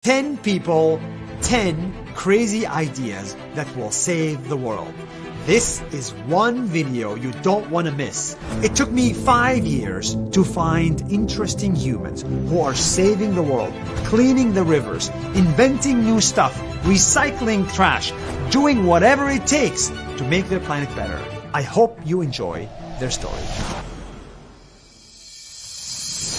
10 people, 10 crazy ideas that will save the world. This is one video you don't want to miss. It took me 5 years to find interesting humans who are saving the world, cleaning the rivers, inventing new stuff, recycling trash, doing whatever it takes to make their planet better. I hope you enjoy their story.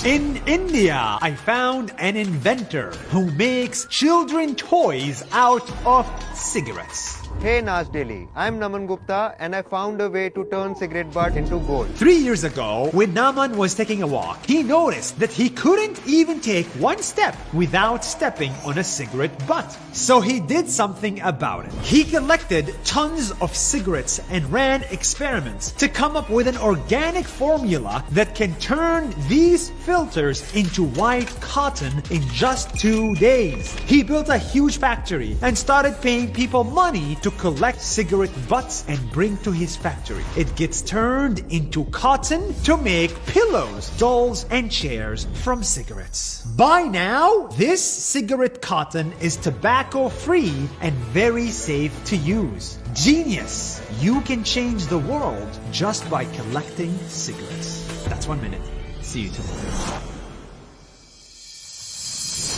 In India, I found an inventor who makes children toys out of cigarettes. Hey Nas Daily, I'm Naman Gupta and I found a way to turn cigarette butt into gold. 3 years ago, when Naman was taking a walk, he noticed that he couldn't even take one step without stepping on a cigarette butt. So he did something about it. He collected tons of cigarettes and ran experiments to come up with an organic formula that can turn these filters into white cotton in just 2 days. He built a huge factory and started paying people money to collect cigarette butts and bring to his factory. It gets turned into cotton to make pillows, dolls, and chairs from cigarettes. By now, this cigarette cotton is tobacco-free and very safe to use. Genius! You can change the world just by collecting cigarettes. That's 1 minute. See you tomorrow.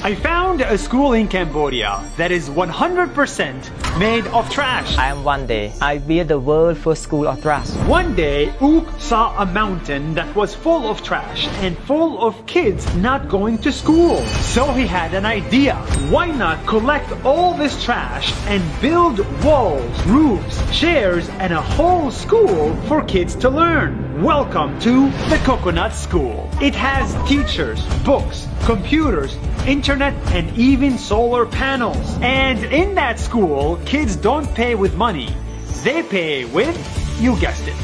I found a school in Cambodia that is 100% made of trash. One day, I built the world's first school of trash. One day, Ook saw a mountain that was full of trash and full of kids not going to school. So he had an idea. Why not collect all this trash and build walls, roofs, chairs, and a whole school for kids to learn? Welcome to the Coconut School. It has teachers, books, computers, internet, and even solar panels. And in that school, kids don't pay with money. They pay with, you guessed it,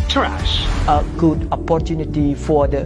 trash. A good opportunity for the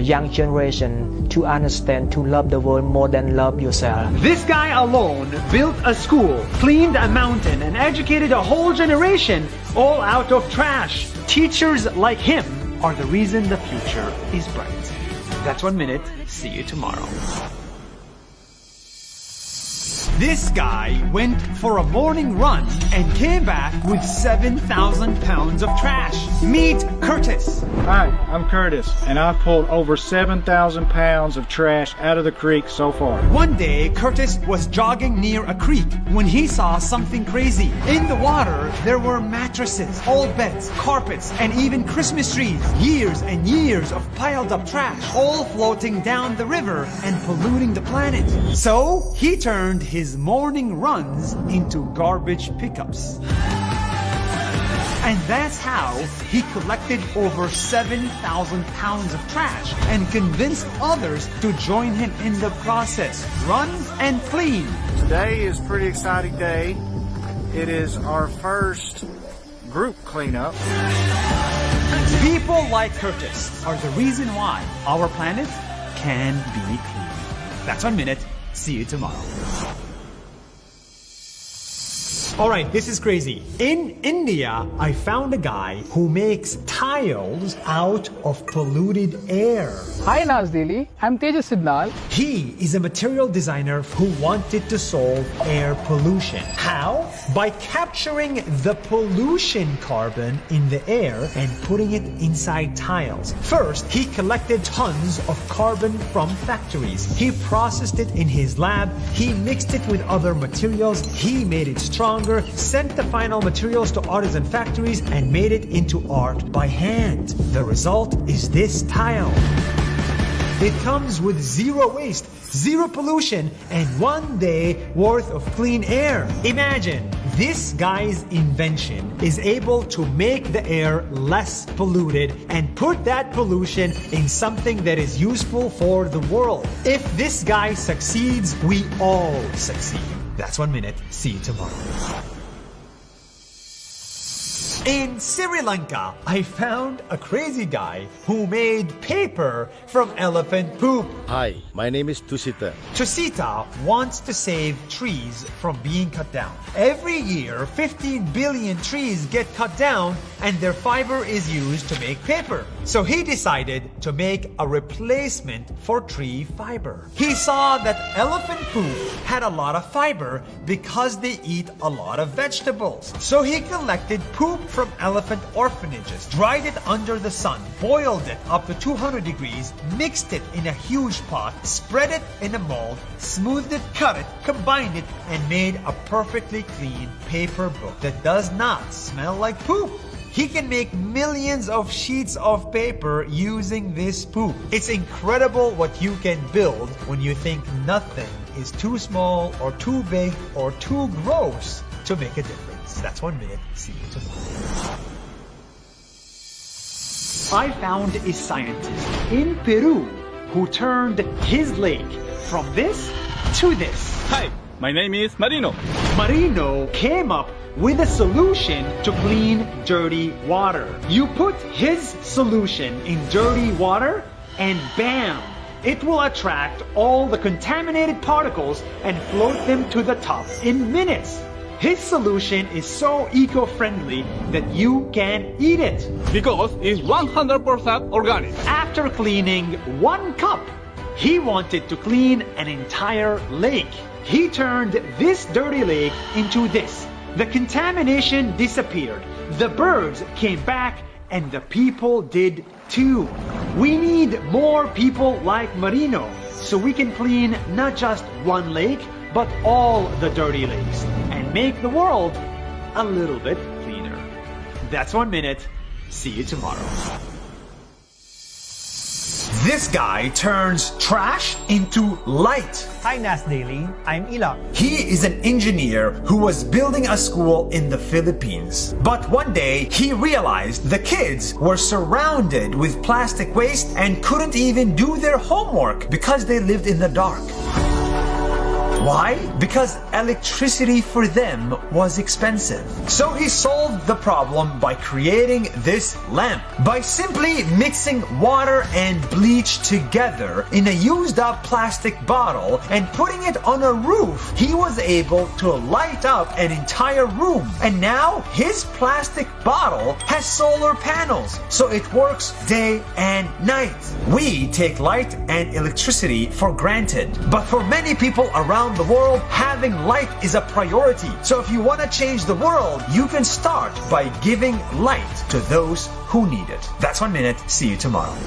young generation to understand, to love the world more than love yourself. This guy alone built a school, cleaned a mountain, and educated a whole generation all out of trash. Teachers like him are the reason the future is bright. That's 1 minute. See you tomorrow. This guy went for a morning run and came back with 7,000 pounds of trash. Meet Curtis. Hi, I'm Curtis, and I've pulled over 7,000 pounds of trash out of the creek so far. One day, Curtis was jogging near a creek when he saw something crazy. In the water, there were mattresses, old beds, carpets, and even Christmas trees. Years and years of piled up trash, all floating down the river and polluting the planet. So, he turned his morning runs into garbage pickups. And that's how he collected over 7,000 pounds of trash and convinced others to join him in the process. Run and clean. Today is a pretty exciting day. It is our first group cleanup. People like Curtis are the reason why our planet can be clean. That's 1 minute. See you tomorrow. Alright, this is crazy. In India, I found a guy who makes tiles out of polluted air. Hi Nas Daily, I'm Tejas Sidnal. He is a material designer who wanted to solve air pollution. How? By capturing the pollution carbon in the air and putting it inside tiles. First, he collected tons of carbon from factories. He processed it in his lab. He mixed it with other materials. He made it stronger, sent the final materials to artisan factories, and made it into art by hand. The result is this tile. It comes with zero waste, zero pollution, and 1 day worth of clean air. Imagine, this guy's invention is able to make the air less polluted and put that pollution in something that is useful for the world. If this guy succeeds, we all succeed. That's 1 minute. See you tomorrow. In Sri Lanka, I found a crazy guy who made paper from elephant poop. Hi, my name is Tusita. Tusita wants to save trees from being cut down. Every year, 15 billion trees get cut down and their fiber is used to make paper. So he decided to make a replacement for tree fiber. He saw that elephant poop had a lot of fiber because they eat a lot of vegetables. So he collected poop from elephant orphanages, dried it under the sun, boiled it up to 200 degrees, mixed it in a huge pot, spread it in a mold, smoothed it, cut it, combined it, and made a perfectly clean paper book that does not smell like poop. He can make millions of sheets of paper using this poop. It's incredible what you can build when you think nothing is too small or too big or too gross to make a difference. That's 1 minute. See you tomorrow. I found a scientist in Peru who turned his lake from this to this. Hi, my name is Marino. Marino came up with a solution to clean dirty water. You put his solution in dirty water and bam! It will attract all the contaminated particles and float them to the top in minutes. His solution is so eco-friendly that you can eat it. Because it's 100% organic. After cleaning 1 cup, he wanted to clean an entire lake. He turned this dirty lake into this. The contamination disappeared. The birds came back and the people did too. We need more people like Marino so we can clean not just 1 lake, but all the dirty lakes and make the world a little bit cleaner. That's 1 minute. See you tomorrow. This guy turns trash into light. Hi Nas Daily, I'm Ilak. He is an engineer who was building a school in the Philippines. But one day, he realized the kids were surrounded with plastic waste and couldn't even do their homework because they lived in the dark. Why? Because electricity for them was expensive. So he solved the problem by creating this lamp. By simply mixing water and bleach together in a used up plastic bottle and putting it on a roof, he was able to light up an entire room. And now his plastic bottle has solar panels, so it works day and night. We take light and electricity for granted, but for many people around the world, having light is a priority. So if you want to change the world, you can start by giving light to those who need it. That's 1 minute. See you tomorrow.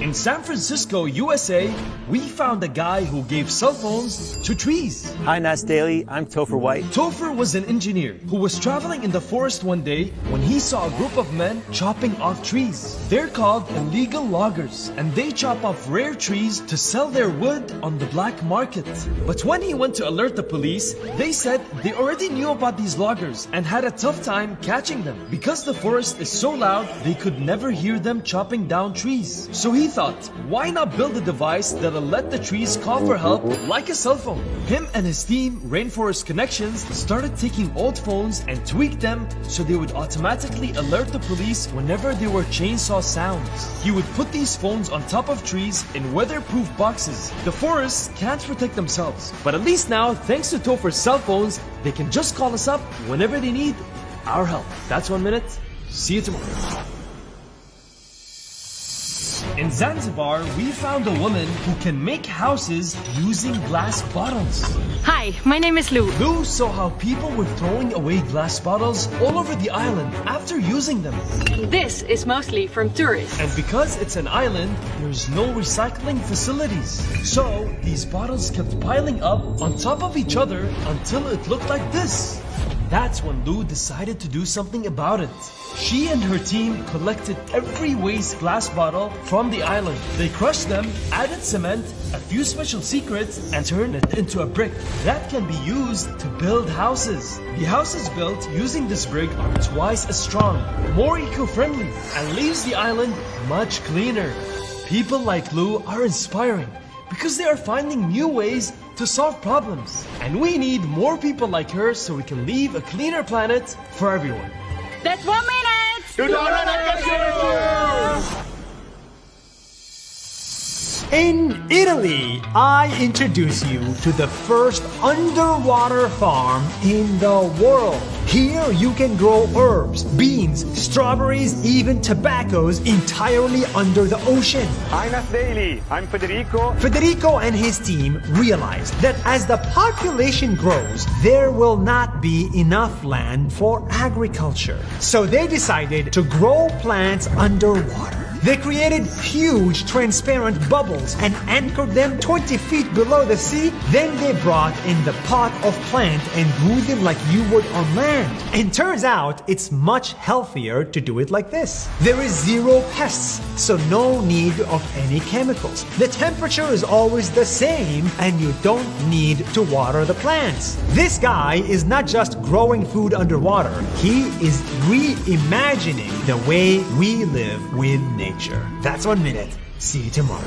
In San Francisco, USA, we found a guy who gave cell phones to trees. Hi Nas Daily, I'm Topher White. Topher was an engineer who was traveling in the forest one day when he saw a group of men chopping off trees. They're called illegal loggers, and they chop off rare trees to sell their wood on the black market. But when he went to alert the police, they said they already knew about these loggers and had a tough time catching them. Because the forest is so loud, they could never hear them chopping down trees. So he thought, why not build a device that'll let the trees call for help like a cell phone? Him and his team, Rainforest Connections, started taking old phones and tweaked them so they would automatically alert the police whenever there were chainsaw sounds. He would put these phones on top of trees in weatherproof boxes. The forests can't protect themselves, but at least now, thanks to Topher's cell phones, they can just call us up whenever they need our help. That's 1 minute. See you tomorrow. In Zanzibar, we found a woman who can make houses using glass bottles. Hi, my name is Lou. Lou saw how people were throwing away glass bottles all over the island after using them. This is mostly from tourists. And because it's an island, there's no recycling facilities. So, these bottles kept piling up on top of each other until it looked like this. That's when Lou decided to do something about it. She and her team collected every waste glass bottle from the island. They crushed them, added cement, a few special secrets, and turned it into a brick that can be used to build houses. The houses built using this brick are twice as strong, more eco-friendly, and leaves the island much cleaner. People like Lou are inspiring because they are finding new ways to solve problems. And we need more people like her so we can leave a cleaner planet for everyone. That's 1 minute! In Italy, I introduce you to the first underwater farm in the world. Here you can grow herbs, beans, strawberries, even tobaccos entirely under the ocean. Hi, Math Daily. I'm Federico. Federico and his team realized that as the population grows, there will not be enough land for agriculture. So they decided to grow plants underwater. They created huge transparent bubbles and anchored them 20 feet below the sea. Then they brought in the pot of plant and grew them like you would on land. And turns out it's much healthier to do it like this. There is zero pests, so no need of any chemicals. The temperature is always the same and you don't need to water the plants. This guy is not just growing food underwater, he is reimagining the way we live with nature. That's 1 minute. See you tomorrow.